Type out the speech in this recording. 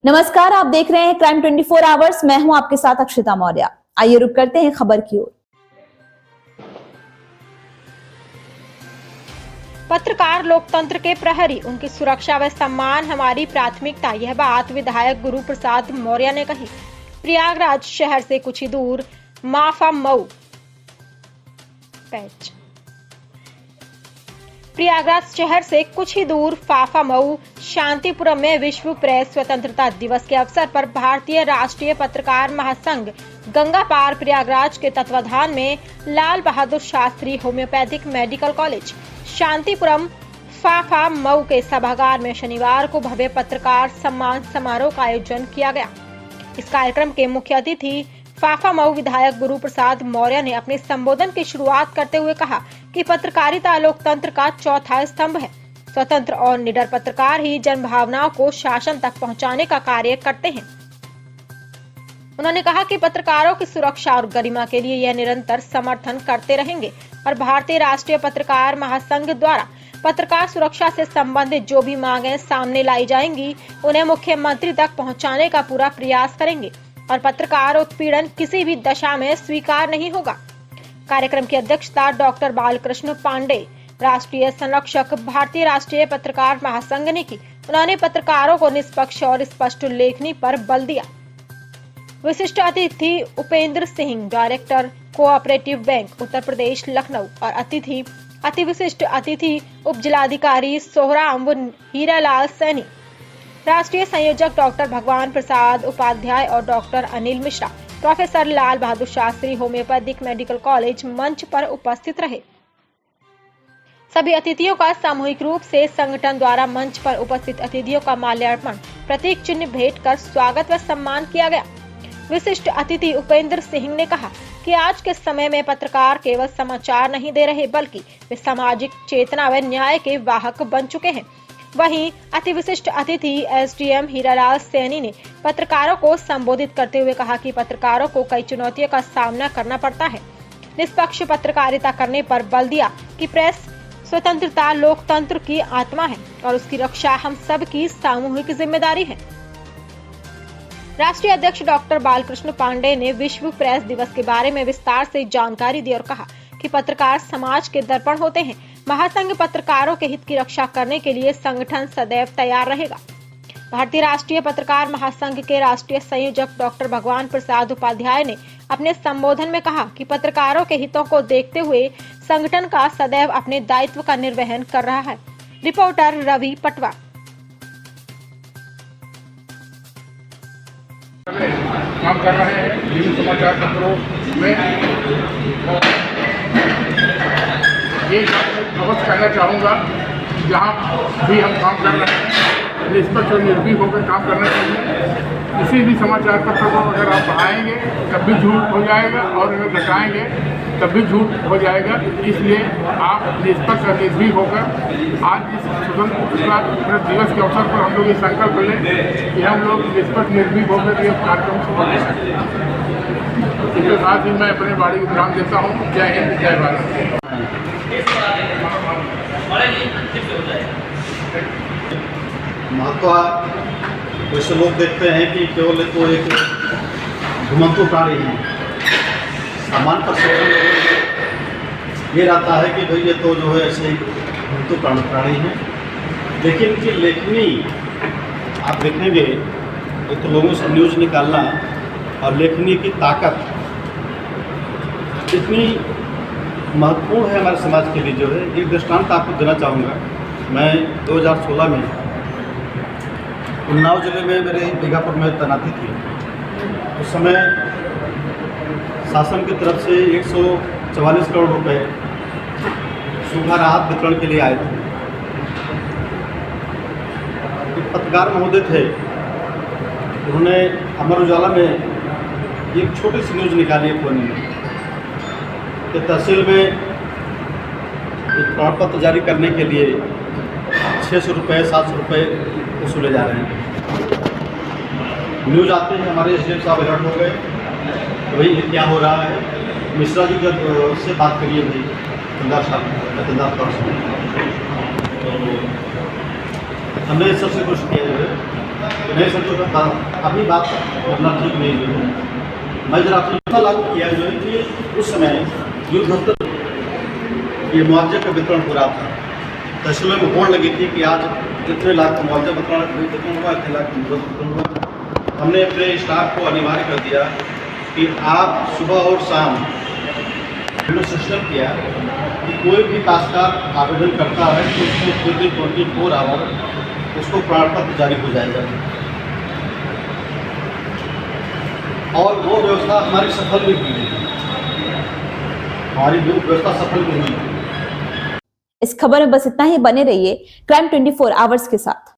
नमस्कार, आप देख रहे हैं क्राइम 24 आवर्स। मैं हूं आपके साथ अक्षिता मौर्य। आइए रुक करते हैं खबर की ओर। पत्रकार लोकतंत्र के प्रहरी, उनकी सुरक्षा व सम्मान हमारी प्राथमिकता। यह बात विधायक गुरु प्रसाद मौर्य ने कही। प्रयागराज शहर से कुछ ही दूर माफा मऊ प्रयागराज शहर से कुछ ही दूर फाफा मऊ शांतिपुरम में विश्व प्रेस स्वतंत्रता दिवस के अवसर पर भारतीय राष्ट्रीय पत्रकार महासंघ गंगा पार प्रयागराज के तत्वाधान में Lal Bahadur Shastri homoeopathic medical college Shantipuram Phapha Mau के सभागार में शनिवार को भव्य पत्रकार सम्मान समारोह का आयोजन किया गया। इस कार्यक्रम के मुख्य अतिथि फाफा मऊ विधायक गुरु प्रसाद मौर्य ने अपने संबोधन की शुरुआत करते हुए कहा कि पत्रकारिता लोकतंत्र का चौथा स्तंभ है। स्वतंत्र और निडर पत्रकार ही जनभावनाओं को शासन तक पहुंचाने का कार्य करते हैं। उन्होंने कहा कि पत्रकारों की सुरक्षा और गरिमा के लिए यह निरंतर समर्थन करते रहेंगे और भारतीय राष्ट्रीय पत्रकार महासंघ द्वारा पत्रकार सुरक्षा से संबंधित जो भी मांगे सामने लाई जाएंगी, उन्हें मुख्यमंत्री तक पहुंचाने का पूरा प्रयास करेंगे और पत्रकार उत्पीड़न किसी भी दशा में स्वीकार नहीं होगा। कार्यक्रम की अध्यक्षता डॉक्टर बालकृष्ण पांडे, राष्ट्रीय संरक्षक भारतीय राष्ट्रीय पत्रकार महासंघ ने की। उन्होंने पत्रकारों को निष्पक्ष और स्पष्ट लेखनी पर बल दिया। विशिष्ट अतिथि Upendra Singh, director cooperative bank Uttar Pradesh Lucknow और अति विशिष्ट अतिथि उप जिलाधिकारी सोहराम हीरालाल सैनी, राष्ट्रीय संयोजक डॉक्टर भगवान प्रसाद उपाध्याय और डॉक्टर अनिल मिश्रा, प्रोफेसर लाल Bahadur Shastri homoeopathic medical college मंच पर उपस्थित रहे। सभी अतिथियों का सामूहिक रूप से संगठन द्वारा मंच पर उपस्थित अतिथियों का माल्यार्पण, प्रतीक चिन्ह भेंट कर स्वागत व सम्मान किया गया। विशिष्ट अतिथि उपेंद्र सिंह ने कहा कि आज के समय में पत्रकार केवल समाचार नहीं दे रहे, बल्कि वे सामाजिक चेतना व न्याय के वाहक बन चुके हैं। वहीं अति विशिष्ट अतिथि एसडीएम हीरालाल सैनी ने पत्रकारों को संबोधित करते हुए कहा कि पत्रकारों को कई चुनौतियों का सामना करना पड़ता है। निष्पक्ष पत्रकारिता करने पर बल दिया कि प्रेस स्वतंत्रता लोकतंत्र की आत्मा है और उसकी रक्षा हम सब की सामूहिक जिम्मेदारी है। राष्ट्रीय अध्यक्ष डॉक्टर बालकृष्ण पांडे ने विश्व प्रेस दिवस के बारे में विस्तार से जानकारी दी और कहा कि पत्रकार समाज के दर्पण होते हैं। महासंघ पत्रकारों के हित की रक्षा करने के लिए संगठन सदैव तैयार रहेगा। भारतीय राष्ट्रीय पत्रकार महासंघ के राष्ट्रीय संयोजक डॉक्टर भगवान प्रसाद उपाध्याय ने अपने संबोधन में कहा कि पत्रकारों के हितों को देखते हुए संगठन का सदैव अपने दायित्व का निर्वहन कर रहा है। रिपोर्टर रवि पटवा। काम कर रहे हैं विभिन्न समाचार पत्रों में। ये अवश्य कहना चाहूँगा कि जहाँ भी हम काम कर रहे हैं निष्पक्ष और निर्भीक होकर काम करना चाहिए। किसी भी समाचार पत्र को अगर आप बढ़ाएंगे तब भी झूठ हो जाएगा और अगर घटाएंगे तब भी झूठ हो जाएगा। इसलिए आप निष्पक्ष और निर्भीक होकर आज इस स्वतंत्रता दिवस के अवसर पर हम लोग ये संकल्प लें कि हम लोग निष्पक्ष निर्भीक होकर ये कार्यक्रम सफल करें। इसके साथ ही मैं अपने बाड़ी को विराम देता हूँ। जय हिंद, जय भारत। महत्व वैसे लोग देखते हैं कि केवल तो एक घुमंतु प्राणी है। सामान्य परसेप्शन ये रहता है कि भाई ये तो जो है ऐसे ही घुमंतु प्राणी है, लेकिन इनकी लेखनी आप देखेंगे ये तो लोगों से न्यूज़ निकालना और लेखनी की ताकत इतनी महत्वपूर्ण है हमारे समाज के लिए। जो है एक दृष्टांत आपको देना चाहूँगा। मैं 2016 में उन्नाव जिले में मेरे बीघापुर में तैनाती थी। उस समय शासन की तरफ से 144 करोड़ रुपए सूखा राहत वितरण के लिए आए थे। एक पत्रकार महोदय थे, उन्होंने अमर उजाला में एक छोटी सी न्यूज़ निकाली है कोने में कि तहसील में एक प्रमाण पत्र जारी करने के लिए 600 रुपये 700 रुपये वसूले जा रहे हैं। न्यूज़ आते हैं, हमारे एसडीएम साहब अलर्ट हो गए, भाई क्या हो रहा है। मिश्रा जी जब से बात करिए भाई तंदार साहब, तो हमने सबसे कुछ किया जो है नए संशोधन अभी बात करना ठीक नहीं जो है मैं जरा इतना लागू किया जो है कि उस समय युद्ध स्तर ये मुआवजे का वितरण हो रहा था। तहसीलों में होड़ लगी थी कि आज जितने लाख का मुआवजा वितरण हुआ इतने लाख का मुआवजा वितरण हुआ। हमने अपने स्टाफ को अनिवार्य कर दिया कि आप सुबह और शाम सिस्टम किया कि कोई भी काश्तकार आवेदन करता है तो उसको 24 आवर उसको प्रमाण पत्र जारी हो जाएगा और वो व्यवस्था हमारी सफल भी हुई है। हमारी व्यवस्था सफल भी हुई है। इस खबर में बस इतना ही। बने रहिए क्राइम 24 आवर्स के साथ।